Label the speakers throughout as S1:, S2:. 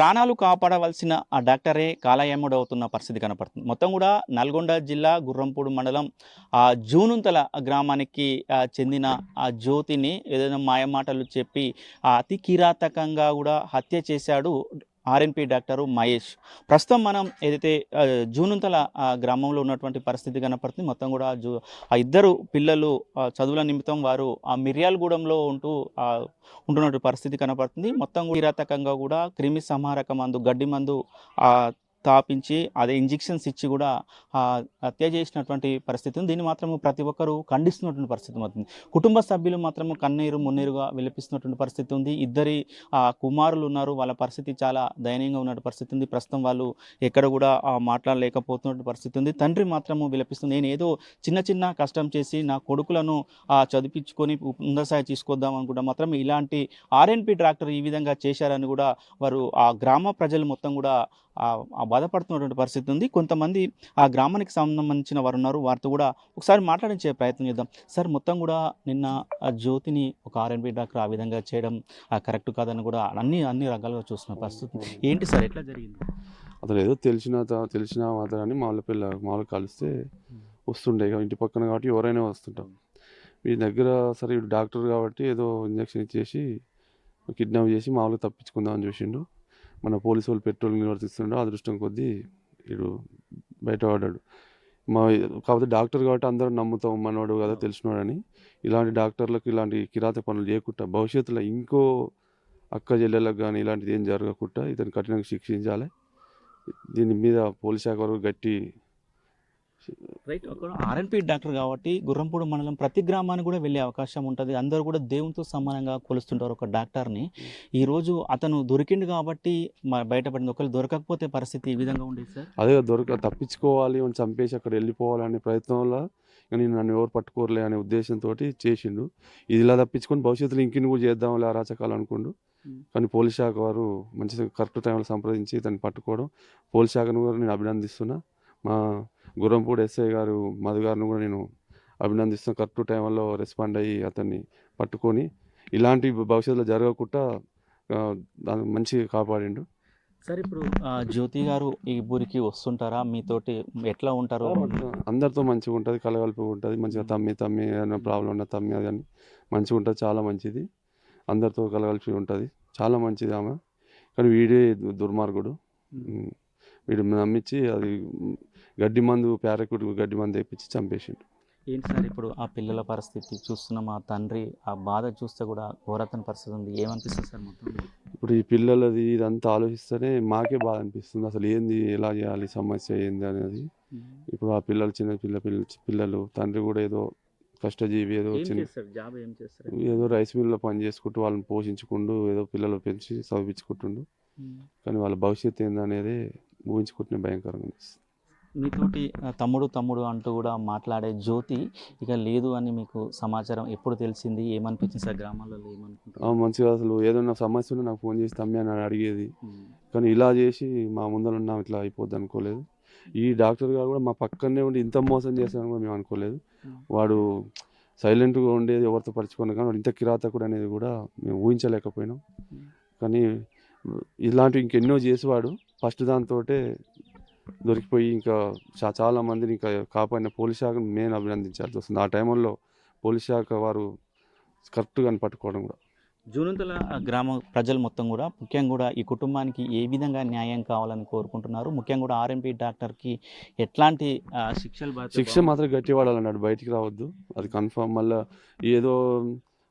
S1: ప్రాణాలు కాపాడవలసిన ఆ డాక్టరే కాలయముడవుతున్న పరిస్థితి కనపడుతుంది. మొత్తం కూడా నల్గొండ జిల్లా గుర్రంపూడి మండలం జూనుంతల గ్రామానికి చెందిన ఆ జ్యోతిని ఏదైనా మాయమాటలు చెప్పి అతి కిరాతకంగా కూడా హత్య చేశాడు ఆర్ఎన్పి డాక్టరు మహేష్. ప్రస్తుతం మనం ఏదైతే జూనుంతల గ్రామంలో ఉన్నటువంటి పరిస్థితి కనపడుతుంది. మొత్తం కూడా ఆ ఇద్దరు పిల్లలు చదువుల నిమిత్తం వారు ఆ మిర్యాలగూడెంలో ఉంటున్నటువంటి పరిస్థితి కనపడుతుంది. మొత్తం కిరాతకంగా కూడా క్రిమి సంహారక మందు, గడ్డి మందు తాపించి అదే ఇంజెక్షన్స్ ఇచ్చి కూడా హత్య చేసినటువంటి పరిస్థితి ఉంది. దీన్ని మాత్రము ప్రతి ఒక్కరూ ఖండిస్తున్నటువంటి పరిస్థితి అవుతుంది. కుటుంబ సభ్యులు మాత్రము కన్నీరు మున్నీరుగా విలపిస్తున్నటువంటి పరిస్థితి ఉంది. ఇద్దరి కుమారులు ఉన్నారు, వాళ్ళ పరిస్థితి చాలా దయనీయంగా ఉన్న పరిస్థితి ఉంది. ప్రస్తుతం వాళ్ళు ఎక్కడ కూడా మాట్లాడలేకపోతున్నటువంటి పరిస్థితి ఉంది. తండ్రి మాత్రము విలపిస్తుంది, నేను ఏదో చిన్న కష్టం చేసి నా కొడుకులను చదివించుకొని ముందసాయి తీసుకొద్దాం అనుకుంటా మాత్రం ఇలాంటి ఆర్ఎన్పి డాక్టర్ ఈ విధంగా చేశారని కూడా వారు ఆ గ్రామ ప్రజలు మొత్తం కూడా బాధపడుతున్నటువంటి పరిస్థితి ఉంది. కొంతమంది ఆ గ్రామానికి సంబంధించిన వారు ఉన్నారు, వారితో కూడా ఒకసారి మాట్లాడించే ప్రయత్నం చేద్దాం. సార్, మొత్తం కూడా నిన్న ఆ జ్యోతిని ఒక ఆర్ఎన్పి డాక్టర్ ఆ విధంగా చేయడం కరెక్ట్ కాదని కూడా అన్ని రకాలుగా చూస్తున్న పరిస్థితి ఏంటి సార్, ఎట్లా జరిగింది?
S2: అతను ఏదో తెలిసిన మాత్రాన్ని మామూలు కలిస్తే వస్తుండే, ఇంటి పక్కన కాబట్టి ఎవరైనా వస్తుంటాం. మీ దగ్గర సరే వీడు డాక్టర్ కాబట్టి ఏదో ఇంజక్షన్ ఇచ్చేసి కిడ్నాప్ చేసి మామూలుగా తప్పించుకుందామని చూసిండు. మన పోలీసు వాళ్ళు పెట్రోల్ నిర్వర్తిస్తుండో అదృష్టం కొద్దీ వీడు బయటపడ్డాడు. కాకపోతే డాక్టర్ కాబట్టి అందరూ నమ్ముతాం, మనవాడు కదా తెలిసినవాడని. ఇలాంటి డాక్టర్లకు ఇలాంటి కిరాత పనులు చేయకుండా భవిష్యత్తులో ఇంకో అక్క చెల్లెలకు కానీ ఇలాంటిది ఏం జరగకుండా ఇతను కఠినంగా శిక్షించాలి. దీని మీద పోలీస్ శాఖ వరకు గట్టి
S1: రైట్. ఒక ఆర్ఎన్పి డాక్టర్ కాబట్టి గుర్రంపూడి మండలం ప్రతి గ్రామానికి కూడా వెళ్ళే అవకాశం ఉంటుంది. అందరూ కూడా దేవునితో సమానంగా కొలుస్తుంటారు ఒక డాక్టర్ని. ఈరోజు అతను దొరికిండు కాబట్టి బయటపడింది. ఒకవేళ దొరకకపోతే పరిస్థితి ఈ విధంగా ఉండేది సార్.
S2: అదే తప్పించుకోవాలి అని చంపేసి అక్కడ వెళ్ళిపోవాలనే ప్రయత్నంలో కానీ నన్ను ఎవరు పట్టుకోరలే అనే ఉద్దేశంతో చేసిండు. ఇది ఇలా తప్పించుకొని భవిష్యత్తులో ఇంకిని కూడా చేద్దాంలే అరాచకాలు అనుకుండు. కానీ పోలీస్ శాఖ వారు మంచి కరెక్ట్ టైంలో సంప్రదించి దాన్ని పట్టుకోవడం, పోలీస్ శాఖను కూడా నేను అభినందిస్తున్నా. మా గుర్రంపూడి ఎస్ఐ గారు మధు గారిని కూడా నేను అభినందిస్తున్నా. కరెక్ట్ టైంలో రెస్పాండ్ అయ్యి అతన్ని పట్టుకొని ఇలాంటి భవిష్యత్తులో జరగకుండా మంచిగా కాపాడిండు.
S1: సార్, ఇప్పుడు జ్యోతి గారు ఈ ఊరికి వస్తుంటారా, మీతోటి ఎట్లా ఉంటారు?
S2: అందరితో మంచిగా ఉంటుంది, కలగలిపి ఉంటుంది. మంచిగా తమ్మి ఏదైనా ప్రాబ్లం ఉన్న తమ్మి అది అని మంచిగా ఉంటుంది, చాలా మంచిది. అందరితో కలగలిపి ఉంటుంది, చాలా మంచిది ఆమె. కానీ వీడే దుర్మార్గుడు. వీడు నమ్మించి అది గడ్డి మందు ప్యారక్యూట్ గడ్డి మందు తెప్పించి చంపేసిండు.
S1: ఏంటి సార్ ఇప్పుడు ఆ పిల్లల పరిస్థితి చూస్తున్నాం, ఆ తండ్రి ఆ బాధ చూస్తే కూడా ఘోరతన పరిస్థితి ఉంది. ఏమనిపిస్తుంది సార్ మొత్తం
S2: ఇప్పుడు ఈ పిల్లలది ఇదంతా ఆలోచిస్తేనే మాకే బాధ అనిపిస్తుంది. అసలు ఏంది, ఎలా చేయాలి, సమస్య ఏంది అనేది. ఇప్పుడు ఆ పిల్లలు తండ్రి కూడా ఏదో కష్టజీవి, ఏదో రైస్ మిల్లో పని చేసుకుంటూ వాళ్ళని పోషించుకుంటూ ఏదో పిల్లలు పెంచి చదివించుకుంటుండు. కానీ వాళ్ళ భవిష్యత్తు ఏందనేది ఊహించుకుంటూనే భయంకరంగా అనిపిస్తుంది.
S1: మీతోటి తమ్ముడు అంటూ కూడా మాట్లాడే జ్యోతి ఇక లేదు అని మీకు సమాచారం ఎప్పుడు తెలిసింది? ఏమనిపించింది సార్, గ్రామాలలో ఏమనుకుంటారు?
S2: మంచిగా అసలు ఏదైనా సమస్య ఉంటే నాకు ఫోన్ చేసి తమ్మి అని అడిగేది. కానీ ఇలా చేసి మా ముందర ఇట్లా అయిపోద్ది అనుకోలేదు. ఈ డాక్టర్ గారు కూడా మా పక్కనే ఉండి ఇంత మోసం చేస్తారని కూడా మేము అనుకోలేదు. వాడు సైలెంట్గా ఉండేది, ఎవరితో పరుచుకున్నా కానీ వాడు ఇంత కిరాతకుడు అనేది కూడా మేము ఊహించలేకపోయినాం. కానీ ఇలాంటివి ఇంకెన్నో చేసేవాడు. ఫస్ట్ దాంతో దొరికిపోయి ఇంకా చాలా మందిని ఇంకా కాపాడిన పోలీస్ శాఖను నేను అభినందించాల్సి వస్తుంది. ఆ టైంలో పోలీస్ శాఖ వారు కరెక్ట్గా పట్టుకోవడం కూడా.
S1: జూనుంతల గ్రామ ప్రజలు మొత్తం కూడా ముఖ్యంగా కూడా ఈ కుటుంబానికి ఏ విధంగా న్యాయం కావాలని కోరుకుంటున్నారు? ముఖ్యంగా కూడా ఆర్ఎన్పి డాక్టర్కి ఎట్లాంటి
S2: శిక్ష మాత్రం గట్టి పడాలన్నాడు, బయటికి రావద్దు, అది కన్ఫర్మ్. మళ్ళీ ఏదో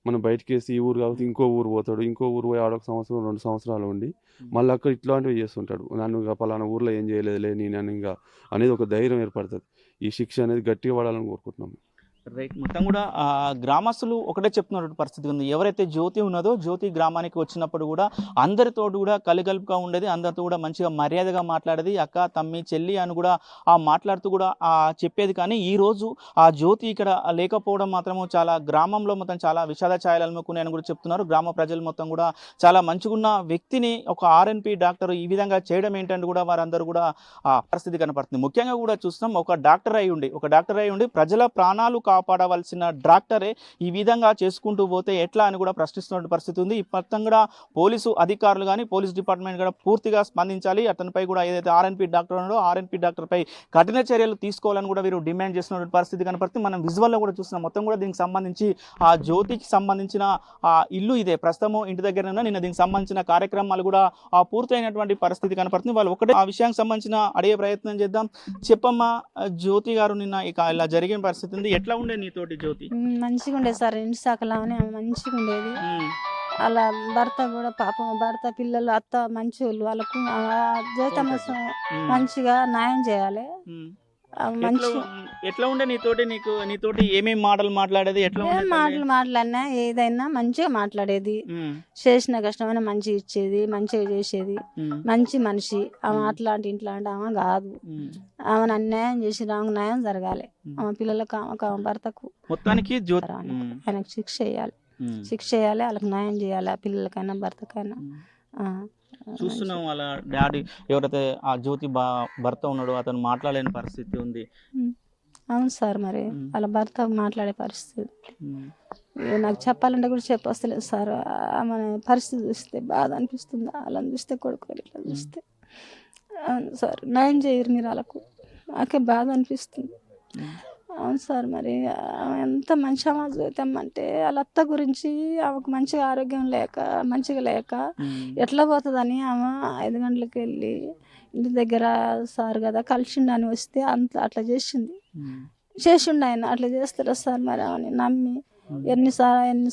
S2: మనం బయటకు వేసి ఈ ఊరు కాబట్టి ఇంకో ఊరు పోతాడు, ఇంకో ఊరు పోయి 1 సంవత్సరం 2 సంవత్సరాలు ఉండి మళ్ళీ అక్కడ ఇట్లాంటివి చేస్తుంటాడు. నన్ను పలానా ఊర్లో ఏం చేయలేదులే నేను ఇంకా అనేది ఒక ధైర్యం ఏర్పడుతుంది. ఈ శిక్ష అనేది గట్టిగా పడాలని కోరుకుంటున్నాం.
S1: రైట్. మొత్తం కూడా గ్రామస్తులు ఒకటే చెప్తున్నటువంటి పరిస్థితి ఉంది. ఎవరైతే జ్యోతి ఉన్నదో జ్యోతి గ్రామానికి వచ్చినప్పుడు కూడా అందరితో కూడా కలిగలుపుగా ఉండేది, అందరితో కూడా మంచిగా మర్యాదగా మాట్లాడేది, అక్క తమ్మి చెల్లి అని కూడా మాట్లాడుతూ కూడా చెప్పేది. కానీ ఈరోజు ఆ జ్యోతి ఇక్కడ లేకపోవడం మాత్రము చాలా గ్రామంలో మొత్తం చాలా విషాద ఛాయలు అలుముకున్నాయని కూడా చెప్తున్నారు. గ్రామ ప్రజలు మొత్తం కూడా చాలా మంచిగున్న వ్యక్తిని ఒక ఆర్ఎన్పి డాక్టర్ ఈ విధంగా చేయడం ఏంటంటే కూడా వారందరూ కూడా పరిస్థితి కనపడుతుంది. ముఖ్యంగా కూడా చూస్తున్నాం, ఒక డాక్టర్ అయి ఉండి ప్రజల ప్రాణాలు కాపాడవలసిన డాక్టరే ఈ విధంగా చేసుకుంటూ పోతే ఎట్లా అని కూడా ప్రశ్నిస్తున్న పరిస్థితి ఉంది. ఈ మొత్తం కూడా పోలీసు అధికారులు కానీ పోలీస్ డిపార్ట్మెంట్ కూడా పూర్తిగా స్పందించాలి. అతనిపై కూడా ఏదైతే ఆర్ఎన్పి డాక్టర్ ఉన్నాడో ఆర్ఎన్పి డాక్టర్పై కఠిన చర్యలు తీసుకోవాలని కూడా వీరు డిమాండ్ చేస్తున్న పరిస్థితి కనపడుతుంది. మనం విజువల్లో కూడా చూస్తున్నాం. మొత్తం కూడా దీనికి సంబంధించి ఆ జ్యోతికి సంబంధించిన ఆ ఇల్లు ఇదే ప్రస్తుతము ఇంటి దగ్గర ఉన్న నిన్న దీనికి సంబంధించిన కార్యక్రమాలు కూడా పూర్తయినటువంటి పరిస్థితి కనపడుతుంది. వాళ్ళు ఒకటే ఆ విషయానికి సంబంధించిన అడిగే ప్రయత్నం చేద్దాం. చెప్పమ్మా జ్యోతి గారు, నిన్న ఇక ఇలా జరిగిన పరిస్థితి ఉంది, ఎట్లా ఉండే నీతోటి జ్యోతి?
S3: మంచిగా ఉండేది సార్, ఇంటి శాఖలానే మంచిగా ఉండేది. అలా భర్త కూడా పాపం, భర్త పిల్లలు అత్త మంచి వాళ్ళు, వాళ్ళకు జీతం మంచిగా న్యాయం చేయాలి.
S1: ఎట్లా ఉండే నీతోటి? నీతోటి ఏమేమి మాటలు మాట్లాడేది? ఎట్లా
S3: మాటలు మాట్లాడినా ఏదైనా మంచిగా మాట్లాడేది, చేసిన కష్టమైన మంచిగా ఇచ్చేది, మంచిగా చేసేది, మంచి మనిషి. ఆమె అట్లాంటి ఇంట్లాంటి ఆమె కాదు. ఆమెను అన్యాయం చేసి ఆమెకు న్యాయం జరగాలి. ఆమె పిల్లలకు ఆమె భర్తకు
S1: మొత్తానికి
S3: ఆయనకు శిక్ష చేయాలి, శిక్ష చేయాలి, వాళ్ళకి న్యాయం చేయాలి, ఆ పిల్లలకైనా భర్తకైనా.
S1: చూస్తున్నాం వాళ్ళ డాడీ ఎవరైతే ఆ జ్యోతి భర్త ఉన్నాడో అతను మాట్లాడలేని పరిస్థితి ఉంది.
S3: అవును సార్, మరి వాళ్ళ భర్త మాట్లాడే పరిస్థితి నాకు చెప్పాలంటే కూడా చెప్పొస్తలేదు సార్. ఆమె పరిస్థితి చూస్తే బాధ అనిపిస్తుంది. వాళ్ళని చూస్తే కొడుకు ఇట్లా చూస్తే. అవును సార్, న్యాయం చేయరు మీరు వాళ్ళకు, నాకే బాధ అనిపిస్తుంది. అవును సార్, మరి ఆమె ఎంత మంచి చూద్దామంటే వాళ్ళ అత్త గురించి ఆమెకు మంచిగా ఆరోగ్యం లేక మంచిగా లేక ఎట్లా పోతుందని ఆమె 5 గంటలకు వెళ్ళి ఇంటి దగ్గర సార్ కదా కలిసిండు అని వస్తే అంత అట్లా చేసిండు ఆయన. అట్లా చేస్తారా సార్? మరి ఆమెని నమ్మి ఎన్ని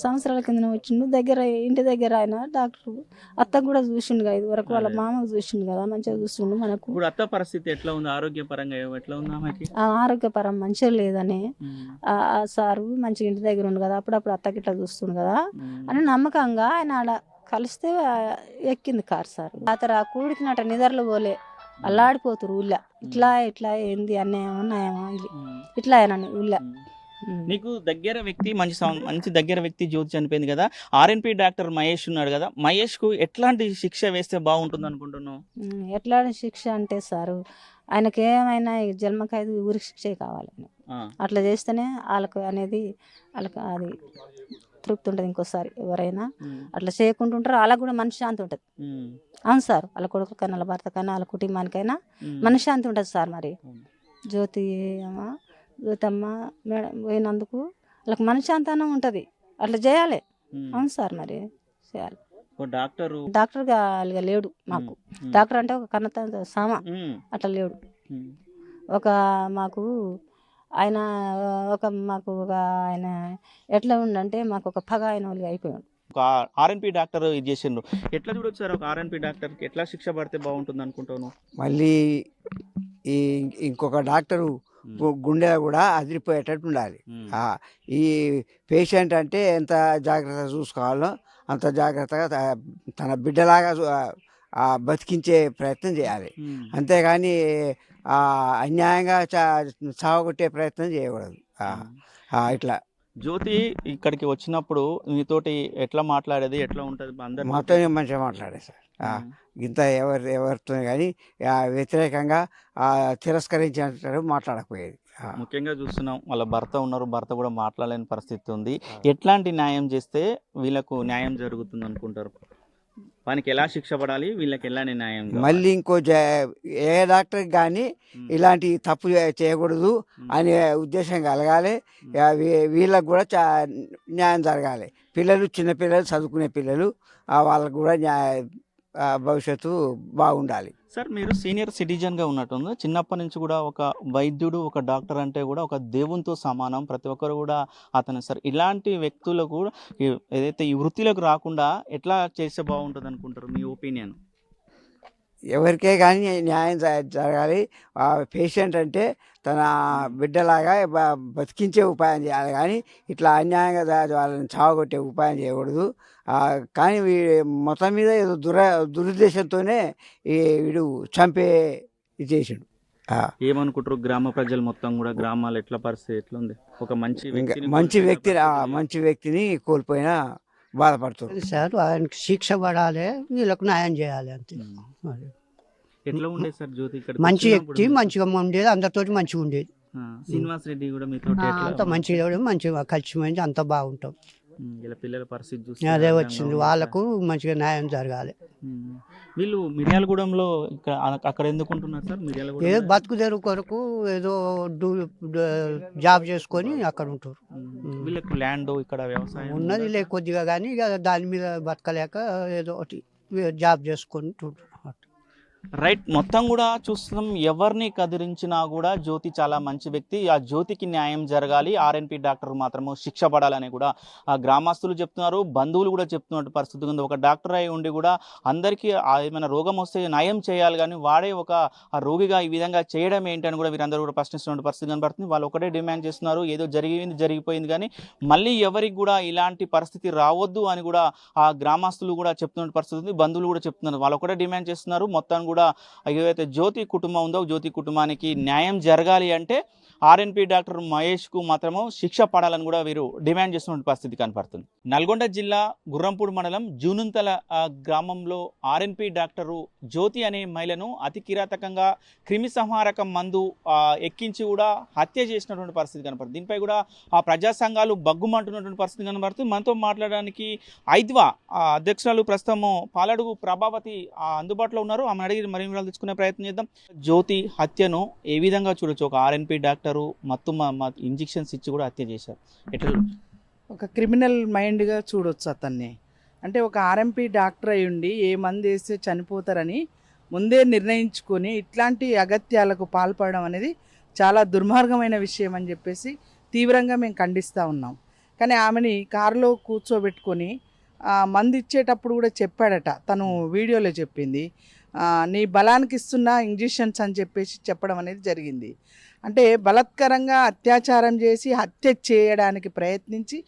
S3: సంవత్సరాల కింద వచ్చిండు దగ్గర, ఇంటి దగ్గర ఆయన డాక్టర్ అత్త కూడా చూసిండు కదా, ఇది వరకు వాళ్ళ మామకు చూసిండు కదా, మంచిగా చూసిండు. మనకు
S1: అత్త పరిస్థితి ఎట్లా ఉంది? ఆరోగ్యపరంగా ఎట్లా ఉంది?
S3: ఆరోగ్యపరం మంచిగా లేదని ఆ సారు మంచిగా ఇంటి దగ్గర ఉండు కదా, అప్పుడప్పుడు అత్తకి ఇట్లా చూస్తుండు కదా అని నమ్మకంగా ఆయన ఆడ కలిస్తే ఎక్కింది కారు సార్. అతను కూడికినట్ట నిద్రలో పోలే, అల్లాడిపోతురు ఊళ్ళో. ఇట్లా ఏంది అన్యాయమో ఇది ఇట్లా ఆయన ఊళ్ళో.
S1: నీకు దగ్గర వ్యక్తి, మంచి దగ్గర వ్యక్తి జ్యోతి చనిపోయింది కదా, ఆర్ఎన్పి డాక్టర్ మహేష్ ఉన్నాడు కదా, మహేష్ కు ఎట్లాంటి శిక్ష వేస్తే బాగుంటుంది అనుకుంటున్నావు?
S3: ఎట్లాంటి శిక్ష అంటే సారు, ఆయనకి ఏమైనా జన్మ ఖైదు ఊరి శిక్ష కావాలి. అట్లా చేస్తేనే వాళ్ళకు అనేది వాళ్ళకి అది తృప్తి ఉంటుంది. ఇంకోసారి ఎవరైనా అట్లా చేయకుండా ఉంటారు, వాళ్ళకు కూడా మనశ్శాంతి ఉంటుంది. అవును సార్, వాళ్ళ కొడుకుకైనా వాళ్ళ భర్తకైనా వాళ్ళ కుటుంబానికైనా మనశ్శాంతి ఉంటుంది సార్. మరి జ్యోతమ్మ మేడం పోయినందుకు వాళ్ళకి మనశ్శాంతనం ఉంటుంది, అట్లా చేయాలి. అవును సార్, మరి చేయాలి. డాక్టర్గా లేడు మాకు, డాక్టర్ అంటే ఒక కన్నత సామా అట్లా లేడు. మాకు ఆయన ఆయన ఎట్లా ఉండంటే మాకు ఒక పగ ఆయన వాళ్ళకి అయిపోయాడు.
S1: ఒక ఆర్ఎన్పి డాక్టర్ ఇది చేసిండ్రు, ఎట్లా చూడొచ్చు సార్? ఒక ఆర్ఎన్పి డాక్టర్కి ఎట్లా శిక్ష పడితే బాగుంటుంది అనుకుంటాను?
S4: మళ్ళీ ఇంకొక డాక్టరు గుండె కూడా అదిరిపోయేటట్టు ఉండాలి. ఈ పేషెంట్ అంటే ఎంత జాగ్రత్తగా చూసుకోవాలో అంత జాగ్రత్తగా తన బిడ్డలాగా బతికించే ప్రయత్నం చేయాలి. అంతేగాని అన్యాయంగా చావగొట్టే ప్రయత్నం చేయకూడదు. ఇట్లా
S1: జ్యోతి ఇక్కడికి వచ్చినప్పుడు నీతోటి ఎట్లా మాట్లాడేది, ఎట్లా ఉంటుంది?
S4: మాతో మంచిగా మాట్లాడేది సార్. ఇంత ఎవరితో కానీ వ్యతిరేకంగా తిరస్కరించినట్టు మాట్లాడకపోయేది.
S1: ముఖ్యంగా చూస్తున్నాం వాళ్ళ భర్త ఉన్నారు, భర్త కూడా మాట్లాడలేని పరిస్థితి ఉంది. ఎట్లాంటి న్యాయం చేస్తే వీళ్ళకు న్యాయం జరుగుతుంది అనుకుంటారు? వానికి ఎలా శిక్ష పడాలి, వీళ్ళకి ఎలాంటి న్యాయం?
S4: మళ్ళీ ఇంకో ఏ డాక్టర్కి కానీ ఇలాంటి తప్పు చేయకూడదు అనే ఉద్దేశం కలగాలి. వీళ్ళకు కూడా న్యాయం జరగాలి. చిన్నపిల్లలు చదువుకునే పిల్లలు, వాళ్ళకు కూడా భవిష్యత్తు బాగుండాలి.
S1: సార్, మీరు సీనియర్ సిటిజన్గా ఉన్నట్టుంది. చిన్నప్పటి నుంచి కూడా ఒక వైద్యుడు, ఒక డాక్టర్ అంటే కూడా ఒక దేవునితో సమానం. ప్రతి ఒక్కరు కూడా అతను సార్. ఇలాంటి వ్యక్తులకు కూడా ఏదైతే ఈ వృత్తిలోకి రాకుండా ఎట్లా చేస్తే బాగుంటుంది అనుకుంటారు, మీ ఒపీనియన్?
S4: ఎవరికే కానీ న్యాయం జరగాలి. పేషెంట్ అంటే తన బిడ్డలాగా బతికించే ఉపాయం చేయాలి, కానీ ఇట్లా అన్యాయంగా వాళ్ళని చావగొట్టే ఉపాయం చేయకూడదు. కానీ మొత్తం మీద ఏదో దురుద్దేశంతోనే వీడు చంపే ఇది చేసాడు.
S1: ఏమనుకుంటారు గ్రామ ప్రజలు మొత్తం కూడా? గ్రామాలు ఎట్లా పరిస్థితి ఎట్లా ఉంది? ఒక
S4: మంచి వ్యక్తిని కోల్పోయినా బాధపడుతుంది
S5: సార్. ఆయనకి శిక్ష పడాలి, వీళ్ళకు న్యాయం చేయాలి అంతే.
S1: ఎట్లా ఉండేది సార్ జ్యోతి ఇక్కడ?
S5: మంచి వ్యక్తి, మంచిగా ఉండేది, అందరితో మంచిగా ఉండేది.
S1: శ్రీనివాస్ రెడ్డి కూడా మీతో
S5: అంత మంచిగా కలిసిపోయింది, అంత బాగుంటాం.
S1: ఇలా పిల్లల పరిస్థితి చూస్తే
S5: అదే వచ్చింది, వాళ్ళకు మంచిగా న్యాయం జరగాలి.
S1: వీళ్ళు మిర్యాలగూడెంలో ఇక్కడ అక్కడ ఎందుకు ఉంటున్నారు సార్?
S5: ఏదో
S1: మిర్యాలగూడెం
S5: బతుకు తెరువు కొరకు ఏదో జాబ్ చేసుకొని అక్కడ ఉంటారు.
S1: వీళ్ళకి ల్యాండ్ ఇక్కడ వ్యవసాయం
S5: ఉన్నది లే కొద్దిగా, కానీ ఇక దాని మీద బతకలేక ఏదో ఒకటి జాబ్ చేసుకొని ఉంటారు.
S1: రైట్. మొత్తం కూడా చూస్తున్నాం, ఎవరిని కదిరించినా కూడా జ్యోతి చాలా మంచి వ్యక్తి, ఆ జ్యోతికి న్యాయం జరగాలి, ఆర్ఎన్పి డాక్టర్ మాత్రము శిక్ష పడాలని కూడా ఆ గ్రామస్తులు చెప్తున్నారు, బంధువులు కూడా చెప్తున్నట్టు పరిస్థితి ఉంది. ఒక డాక్టర్ అయి ఉండి కూడా అందరికీ ఏమైనా రోగం వస్తే నయం చేయాలి, కానీ వాడే ఒక రోగిగా ఈ విధంగా చేయడం ఏంటని కూడా వీరందరూ కూడా ప్రశ్నిస్తున్న పరిస్థితి కనబడుతుంది. వాళ్ళు ఒకటే డిమాండ్ చేస్తున్నారు, ఏదో జరిగిపోయింది కానీ మళ్ళీ ఎవరికి కూడా ఇలాంటి పరిస్థితి రావద్దు అని కూడా ఆ గ్రామస్తులు కూడా చెప్తున్న పరిస్థితి ఉంది, బంధువులు కూడా చెప్తున్నారు. వాళ్ళు ఒకటే డిమాండ్ చేస్తున్నారు, మొత్తం కూడా ఏదైతే జ్యోతి కుటుంబం ఉందో జ్యోతి కుటుంబానికి న్యాయం జరగాలి అంటే ఆర్ఎన్పి డాక్టర్ మహేష్కు మాత్రము శిక్ష పడాలని కూడా వీరు డిమాండ్ చేస్తున్న పరిస్థితి కనపడుతుంది. నల్గొండ జిల్లా గుర్రంపూడి మండలం జూనుంతల గ్రామంలో ఆర్ఎన్పి డాక్టరు జ్యోతి అనే మహిళను అతి కిరాతకంగా క్రిమి సంహారక మందు ఎక్కించి కూడా హత్య చేసినటువంటి పరిస్థితి కనపడుతుంది. దీనిపై కూడా ఆ ప్రజా సంఘాలు బగ్గుమంటున్నటువంటి పరిస్థితి కనబడుతుంది. మనతో మాట్లాడడానికి ఐద్వా అధ్యక్షురాలు ప్రస్తుతము పాలడుగు ప్రభావతి అందుబాటులో ఉన్నారు. ఆమె అడిగి మరిన్ని వివరాలు తెచ్చుకునే ప్రయత్నం చేద్దాం. జ్యోతి హత్యను ఏ విధంగా చూడొచ్చు? ఒక ఆర్ఎన్పి డాక్టర్ మత్తు ఇంజెక్షన్స్ ఇచ్చి కూడా హత్య చేశారు, ఎట్లా?
S6: ఒక క్రిమినల్ మైండ్గా చూడొచ్చు అతన్ని. అంటే ఒక ఆర్ఎంపీ డాక్టర్ అయి ఉండి ఏ మందు వేస్తే చనిపోతారని ముందే నిర్ణయించుకొని ఇట్లాంటి అగత్యాలకు పాల్పడడం అనేది చాలా దుర్మార్గమైన విషయం అని చెప్పేసి తీవ్రంగా మేము ఖండిస్తూ ఉన్నాం. కానీ ఆమెని కారులో కూర్చోబెట్టుకొని మందు ఇచ్చేటప్పుడు కూడా చెప్పాడట, తను వీడియోలో చెప్పింది, నీ బలానికి ఇస్తున్న ఇంజెక్షన్స్ అని చెప్పేసి చెప్పడం అనేది జరిగింది. అంటే బలత్కరంగా అత్యాచారం చేసి హత్య చేయడానికి ప్రయత్నించి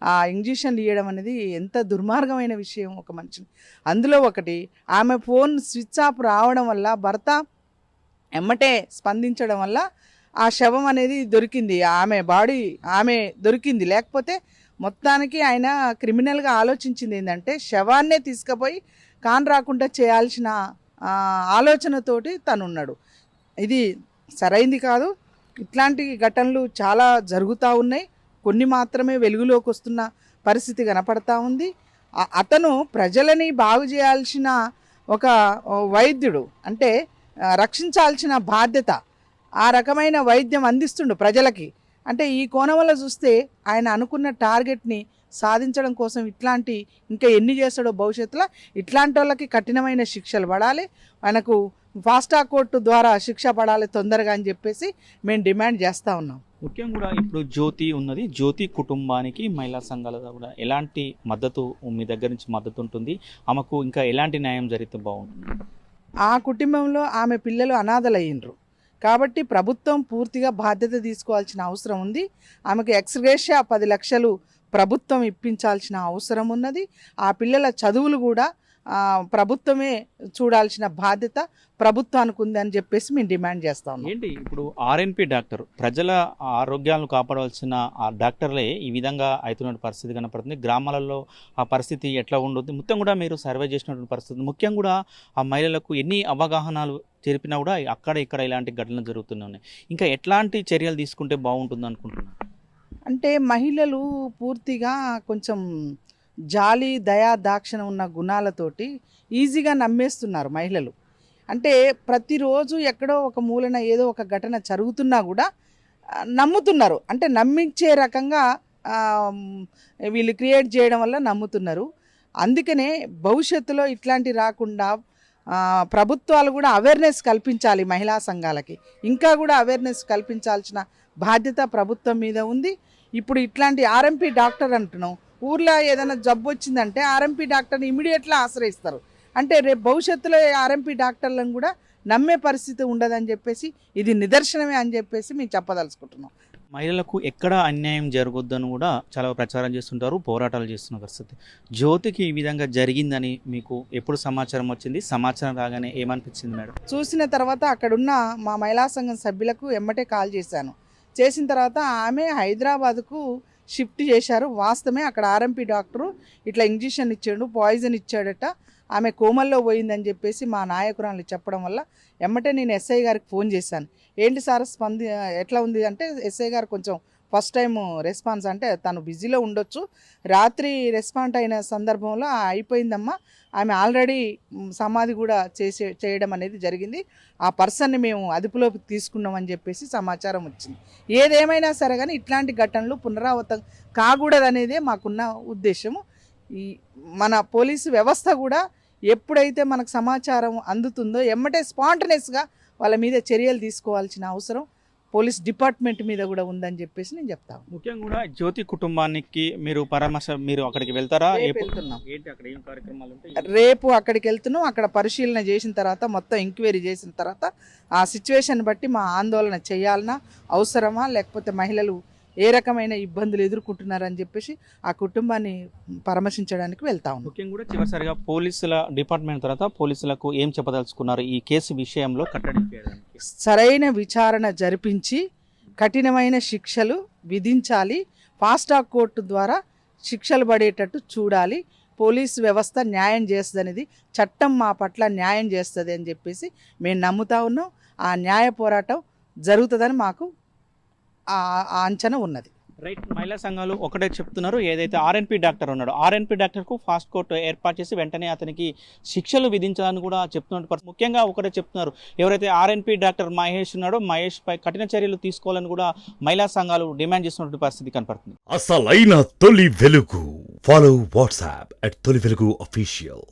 S6: ఆ ఇంజెక్షన్లు ఇవ్వడం అనేది ఎంత దుర్మార్గమైన విషయం ఒక మనిషిని. అందులో ఒకటి, ఆమె ఫోన్ స్విచ్ ఆఫ్ రావడం వల్ల భర్త ఎమ్మటే స్పందించడం వల్ల ఆ శవం అనేది దొరికింది, ఆమె దొరికింది. లేకపోతే మొత్తానికి ఆయన క్రిమినల్గా ఆలోచించింది ఏంటంటే శవాన్నే తీసుకుపోయి కాన్ రాకుండా చేయాల్సిన ఆలోచనతోటి తనున్నాడు. ఇది సరైంది కాదు. ఇట్లాంటి ఘటనలు చాలా జరుగుతూ ఉన్నాయి, కొన్ని మాత్రమే వెలుగులోకి వస్తున్న పరిస్థితి కనపడతా ఉంది. అతను ప్రజలని బాగు చేయాల్సిన ఒక వైద్యుడు, అంటే రక్షించాల్సిన బాధ్యత, ఆ రకమైన వైద్యం అందిస్తుండు ప్రజలకి. అంటే ఈ కోణం వల్ల చూస్తే ఆయన అనుకున్న టార్గెట్ని సాధించడం కోసం ఇట్లాంటి ఇంకా ఎన్ని చేస్తాడో భవిష్యత్తులో. ఇట్లాంటి వాళ్ళకి కఠినమైన శిక్షలు పడాలి, ఆయనకు ఫాస్ట్రాక్ కోర్టు ద్వారా శిక్ష పడాలి తొందరగా అని చెప్పేసి మేము డిమాండ్ చేస్తూ ఉన్నాం.
S1: ముఖ్యంగా కూడా ఇప్పుడు జ్యోతి ఉన్నది, జ్యోతి కుటుంబానికి మహిళా సంఘాల కూడా ఎలాంటి మద్దతు మీ దగ్గర నుంచి మద్దతు ఉంటుంది? ఆమెకు ఇంకా ఎలాంటి న్యాయం జరిగితే బాగుంటుంది?
S6: ఆ కుటుంబంలో ఆమె పిల్లలు అనాథలయ్యిండ్రు కాబట్టి ప్రభుత్వం పూర్తిగా బాధ్యత తీసుకోవాల్సిన అవసరం ఉంది. ఆమెకు ఎక్స్గ్రేషియా 10 లక్షలు ప్రభుత్వం ఇప్పించాల్సిన అవసరం ఉన్నది. ఆ పిల్లల చదువులు కూడా ప్రభుత్వమే చూడాల్సిన బాధ్యత ప్రభుత్వానికి ఉంది అని చెప్పేసి మేము డిమాండ్ చేస్తా ఉన్నాం.
S1: ఏంటి ఇప్పుడు ఆర్ఎన్పి డాక్టర్ ప్రజల ఆరోగ్యాలను కాపాడవలసిన ఆ డాక్టర్లే ఈ విధంగా అవుతున్న పరిస్థితి కనపడుతుంది. గ్రామాలలో ఆ పరిస్థితి ఎట్లా ఉండదు? మొత్తం కూడా మీరు సర్వే చేసినటువంటి పరిస్థితి, ముఖ్యంగా కూడా ఆ మహిళలకు ఎన్ని అవగాహనలు తెలిపినా కూడా అక్కడ ఇక్కడ ఇలాంటి ఘటనలు జరుగుతున్నాయి. ఇంకా ఎట్లాంటి చర్యలు తీసుకుంటే బాగుంటుంది అనుకుంటున్నాను?
S6: అంటే మహిళలు పూర్తిగా కొంచెం జాలి, దయా, దాక్షిణ ఉన్న గుణాలతోటి ఈజీగా నమ్మేస్తున్నారు మహిళలు. అంటే ప్రతిరోజు ఎక్కడో ఒక మూలన ఏదో ఒక ఘటన జరుగుతున్నా కూడా నమ్ముతున్నారు. అంటే నమ్మించే రకంగా వీళ్ళు క్రియేట్ చేయడం వల్ల నమ్ముతున్నారు. అందుకనే భవిష్యత్తులో ఇట్లాంటి రాకుండా ప్రభుత్వాలు కూడా అవేర్నెస్ కల్పించాలి మహిళా సంఘాలకి. ఇంకా కూడా అవేర్నెస్ కల్పించాల్సిన బాధ్యత ప్రభుత్వం మీద ఉంది. ఇప్పుడు ఇట్లాంటి ఆర్ఎంపీ డాక్టర్ అంటున్నాం, ఊర్లో ఏదైనా జబ్బు వచ్చిందంటే ఆర్ఎంపీ డాక్టర్ని ఇమీడియట్గా ఆశ్రయిస్తారు. అంటే రేపు భవిష్యత్తులో ఆర్ఎంపీ డాక్టర్లను కూడా నమ్మే పరిస్థితి ఉండదని చెప్పేసి ఇది నిదర్శనమే అని చెప్పేసి మేము చెప్పదలుచుకుంటున్నాం.
S1: మహిళలకు ఎక్కడ అన్యాయం జరగొద్దని కూడా చాలా ప్రచారం చేస్తుంటారు, పోరాటాలు చేస్తున్న పరిస్థితి. జ్యోతికి ఈ విధంగా జరిగిందని మీకు ఎప్పుడు సమాచారం వచ్చింది? సమాచారం రాగానే ఏమనిపించింది మేడం?
S6: చూసిన తర్వాత అక్కడున్న మా మహిళా సంఘం సభ్యులకు ఎమ్మటే కాల్ చేశాను. చేసిన తర్వాత ఆమె హైదరాబాద్కు షిఫ్ట్ చేశారు. వాస్తవమే అక్కడ ఆర్ఎంపీ డాక్టరు ఇట్లా ఇంజెక్షన్ ఇచ్చాడు, పాయిజన్ ఇచ్చాడట, ఆమె కోమల్లో పోయిందని చెప్పేసి మా నాయకురాలు చెప్పడం వల్ల ఎమ్మటే నేను ఎస్ఐ గారికి ఫోన్ చేశాను. ఏంటి సార్ ఎట్లా ఉంది అంటే ఎస్ఐ గారు కొంచెం ఫస్ట్ టైం రెస్పాన్స్ అంటే తను బిజీలో ఉండొచ్చు, రాత్రి రెస్పాండ్ అయిన సందర్భంలో అయిపోయిందమ్మా, ఆమె ఆల్రెడీ సమాధి కూడా చేయడం అనేది జరిగింది, ఆ పర్సన్ని మేము అదుపులోకి తీసుకున్నామని చెప్పేసి సమాచారం వచ్చింది. ఏదేమైనా సరే కానీ ఇట్లాంటి ఘటనలు పునరావృతం కాకూడదనేదే మాకున్న ఉద్దేశము. ఈ మన పోలీసు వ్యవస్థ కూడా ఎప్పుడైతే మనకు సమాచారం అందుతుందో ఎమ్మటే స్పాంటనేస్గా వాళ్ళ మీద చర్యలు తీసుకోవాల్సిన అవసరం పోలీస్ డిపార్ట్మెంట్ మీద కూడా ఉందని చెప్పేసి నేను చెప్తాను.
S1: ముఖ్యంగా కూడా జ్యోతి కుటుంబానికి మీరు మీరు అక్కడికి వెళ్తారా?
S6: రేపు వెళ్తున్నాం.
S1: ఏంటి అక్కడ ఏం కార్యక్రమాలు ఉంటాయి?
S6: రేపు అక్కడికి వెళ్తున్నాం. అక్కడ పరిశీలన చేసిన తర్వాత మొత్తం ఎంక్వైరీ చేసిన తర్వాత ఆ సిచ్యువేషన్ బట్టి మా ఆందోళన చేయాలన్నా, అవసరమా, లేకపోతే మహిళలు ఏ రకమైన ఇబ్బందులు ఎదుర్కొంటున్నారని చెప్పేసి ఆ కుటుంబాన్ని పరామర్శించడానికి వెళ్తా ఉన్నాం.
S1: ముఖ్యంగా కూడా చివరిసారిగా పోలీసుల డిపార్ట్మెంట్ తర్వాత పోలీసులకు ఏం చెప్పదలుచుకున్నారు ఈ కేసు విషయంలో కట్టడి చేయడానికి?
S6: సరైన విచారణ జరిపించి కఠినమైన శిక్షలు విధించాలి, ఫాస్ట్ ట్రాక్ కోర్టు ద్వారా శిక్షలు పడేటట్టు చూడాలి. పోలీసు వ్యవస్థ న్యాయం చేస్తుంది అనేది, చట్టం మా పట్ల న్యాయం చేస్తుంది అని చెప్పేసి మేము నమ్ముతా ఉన్నాం. ఆ న్యాయ పోరాటం జరుగుతుందని మాకు ఆ అంచనా ఉన్నది.
S1: రైట్. మహిళా సంఘాలు ఒకటే చెప్తున్నారు, ఏదైతే ఆర్ఎన్పి డాక్టర్ ఉన్నాడో ఆర్ఎన్పి డాక్టర్కు ఫాస్ట్ కోర్టు ఏర్పాటు చేసి వెంటనే అతనికి శిక్షలు విధించాలని కూడా చెప్తున్నారు. ముఖ్యంగా ఒకటే చెప్తున్నారు, ఎవరైతే ఆర్ఎన్పి డాక్టర్ మహేష్ ఉన్నాడో మహేష్ పై కఠిన చర్యలు తీసుకోవాలని కూడా మహిళా సంఘాలు డిమాండ్ చేస్తున్నటువంటి పరిస్థితి కనపడుతుంది.
S7: అసలైన తొలి వెలుగు. ఫాలో వాట్సాప్ @తొలి వెలుగు official.